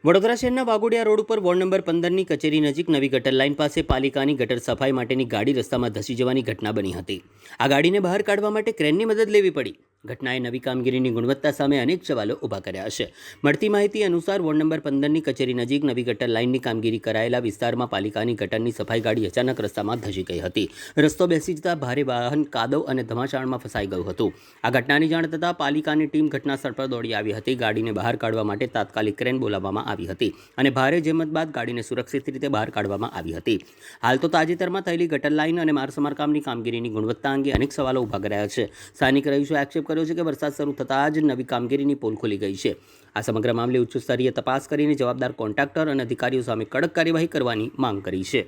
વડોદરા શહેરના વાઘોડિયા રોડ ઉપર ward number 15ની કચેરી નજીક નવી ગટર લાઇન પાસે પાલિકાની ગટર સફાઈ માટેની ગાડી રસ્તામાં ધસી જવાની ઘટના બની હતી. આ ગાડીને બહાર કાઢવા માટે ક્રેનની મદદ લેવી પડી. ઘટનાએ નવી કામગીરીની ગુણવત્તા સામે અનેક સવાલો ઊભા કર્યા છે. મળતી માહિતી અનુસાર વોર્ડ નંબર 15ની કચેરી નજીક નવી ગટર લાઇનની કામગીરી કરાયેલા વિસ્તારમાં પાલિકાની ગટરની સફાઈ ગાડી અચાનક રસ્તામાં ધસી ગઈ હતી. રસ્તો બેસી જતા ભારે વાહન કાદવ અને ધમાસાણમાં ફસાઈ ગયું હતું. આ ઘટનાની જાણ થતાં પાલિકાની ટીમ ઘટના સ્થળ પર દોડી આવી હતી. ગાડીને બહાર કાઢવા માટે તાત્કાલિક ક્રેન બોલાવવામાં આવી હતી અને ભારે જહેમત બાદ ગાડીને સુરક્ષિત રીતે બહાર કાઢવામાં આવી હતી. હાલ તો તાજેતરમાં થયેલી ગટર લાઇન અને માર્ગ સમારકામની કામગીરીની ગુણવત્તા અંગે અનેક સવાલો ઊભા કર્યા છે. સ્થાનિક રહીશોએ આક્ષેપ કર્યો છે કે વરસાદ શરૂ થતાં જ નવી કામગીરીની પોલ ખુલી ગઈ છે. આ સમગ્ર મામલે ઉચ્ચ સ્તરીય તપાસ કરીને જવાબદાર કોન્ટ્રાક્ટર અને અધિકારીઓ સામે કડક કાર્યવાહી કરવાની માંગ કરી છે.